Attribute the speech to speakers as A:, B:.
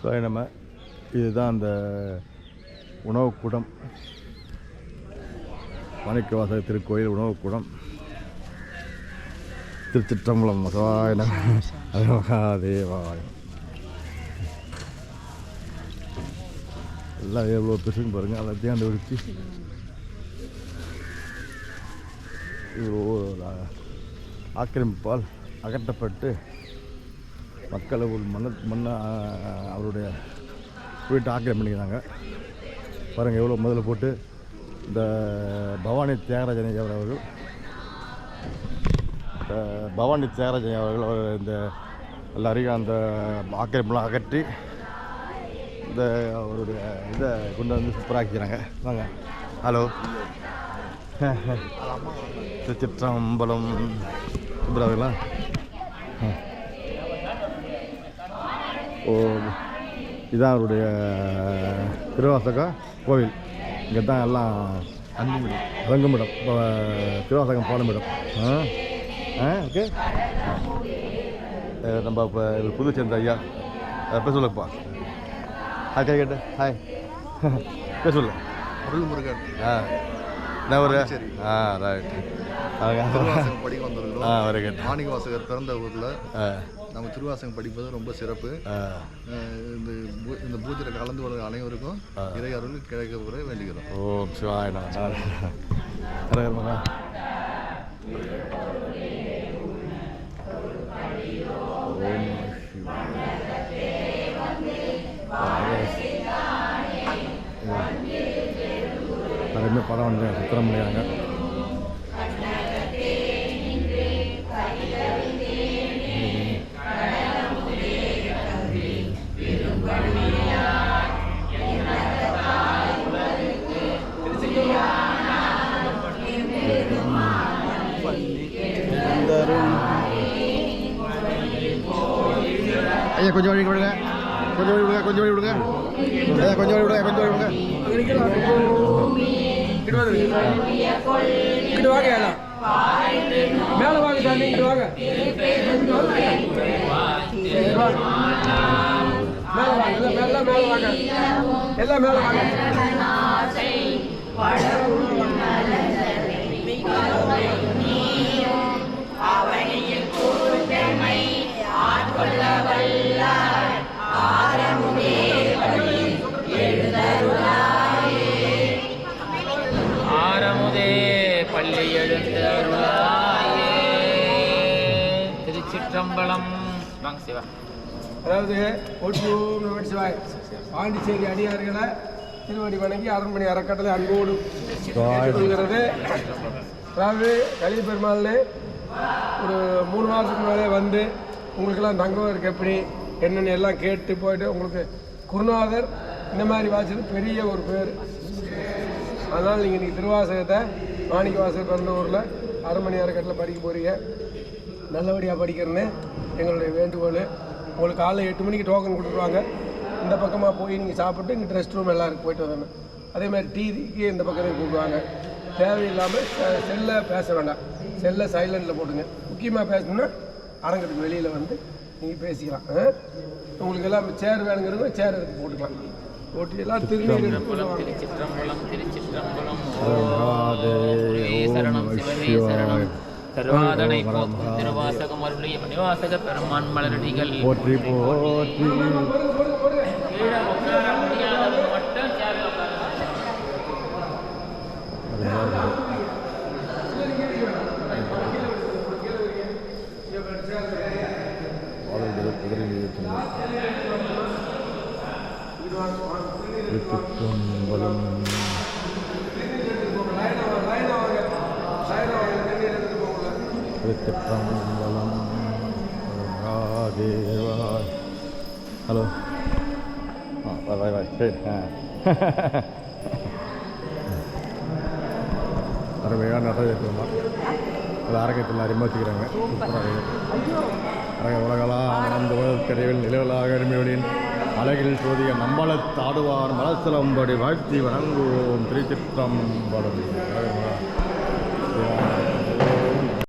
A: So நம்ம இதுதான் அந்த உணவுக்கூடம், மாணிக்கவாசகர் திருக்கோயில் உணவுக்கூடம், திருச்சிற்றம்பலம். மகாதேவாய. எல்லாம் எவ்வளோ பெருசுன்னு பாருங்கள். எல்லாத்தையும் அந்த விரிச்சு இவ்வளோ ஆக்கிரமிப்பால் அகற்றப்பட்டு மக்கள் ஒரு மண்ணை அவருடைய வீட்டை ஆக்கிரமி பண்ணிக்கிறாங்க. பாருங்கள் எவ்வளோ முதல்ல போட்டு. இந்த பவானி தியாகராஜன் அவர்கள் இந்த எல்லாரையும் அந்த ஆக்கிரமிப்பெலாம் அகற்றி இந்த அவருடைய இதை கொண்டு வந்து சூப்பராக்கிறாங்க. வாங்க. ஹலோ, திருச்சிற்றம்பலம் சூப்பராங்களா? ஓ, இதுதான் அவருடைய திருவாசகம் கோவில். இங்கே தான் எல்லாம் அடங்குமிடம், இப்போ திருவாசகம் பாடமிடம். ஓகே. நம்ம இப்போ புது சேர்ந்த ஐயா பேச சொல்லப்பா. ஹாய் கேட்டு. ஹாய் பேச சொல்ல.
B: அருள் முருகன்.
A: என்ன ஒரு ரைட்.
B: படிக்க வந்திருக்கிறோம்.
A: Very good.
B: மாணிக்கவாசகர் பிறந்த ஊரில் நம்ம திருவாசகம் படிப்பது ரொம்ப சிறப்பு. இந்த பூஜையில் கலந்து வர அனைவருக்கும் இறை அருள் கிடைக்க வேண்டிக்கிறோம்.
A: ஓம் சிவாய நம. நிறைய படம் வந்து சுத்தரம் பண்ணிடுறாங்க. ஐயா கொஞ்சம் வழி விடுங்க, கொஞ்சம் வழி விடுங்க, கொஞ்சம் வழி விடுங்க, ஐயா கொஞ்சம் வழி விடுங்க, கொஞ்சம் வழி விடுங்க.
C: இங்கிட்டு வாங்க, மேலே வாங்க சாமி, இங்கிட்டு வாங்க, மேலே வாங்க, எல்லாம் மேலே வாங்க, எல்லாம் மேலே வாங்க.
D: பள்ளி எழுந்தருளாயே. திருச்சிற்றம்பலம். வாங்க சிவா.
C: அதாவது சிவாய் பாண்டிச்சேரி அடியார்களை திருவடி வணங்கி அரண்மனை அறக்கட்டளை அன்போடு சொல்கிறது. அதாவது கலிய பெருமாள்னு ஒரு 3 மாதத்துக்கு மேலே வந்து உங்களுக்கெல்லாம் தங்குவதற்கு எப்படி என்னென்னு எல்லாம் கேட்டு போயிட்டு உங்களுக்கு குருநாதர் இந்த மாதிரி வாசிச்சது பெரிய ஒரு பேர். அதனால் நீங்கள் இன்றைக்கி திருவாசகத்தை மாணிக்கவாசகர் பிறந்த ஊரில் அரண்மனை அறக்கட்டளை படிக்க போகிறீங்க. நல்லபடியாக படிக்கிறேன்னு எங்களுடைய வேண்டுகோள். உங்களுக்கு காலைல 8 மணிக்கு டோக்கன் கொடுத்துருவாங்க. இந்த பக்கமாக போய் நீங்கள் சாப்பிட்டு இங்கே ரெஸ்ட் ரூம் எல்லாருக்கும் போயிட்டு வரணும். அதேமாதிரி டிவிக்கு இந்த பக்கத்தை கூப்பிடுவாங்க. தேவையில்லாமல் செல்லை பேச வேண்டாம், செல்லை சைலண்டில் போட்டுங்க. முக்கியமாக பேசணுன்னா அரங்கத்துக்கு வெளியில் வந்து நீங்கள் பேசிக்கலாம். உங்களுக்கு எல்லாம் சேர் வேணுங்கிறவங்க சேர் எடுத்து போட்டுக்கலாம். போட்டு எல்லாம் திருநீர்
D: திருச்சிற்றம்பலம். திருச்சிற்றம்பலம். சரணம் சிவமே சரணம். கருவாதனை போக்கும் திருவாசகம் அருளிய மணிவாசக பெருமான் மலரடிகள்
A: போற்றி போற்றி. திருச்சிற்றம்பலம். திருச்சிற்றம்பலம். ஹலோ. வாய் வாய் சரி. அருமையான நடனமா அது அரங்கத்தில் அறிமுகத்துக்கிறாங்க. சூப்பராக அரங்க உலகலாம் ஆனந்த கரைவில் நிலவலாக அருமையுடன் அழகில் சோதிய நம்பளத்தாடுவார் மலசலம்படி வாழ்த்தி வணங்குவோம். திருச்சிற்றம்பலம்.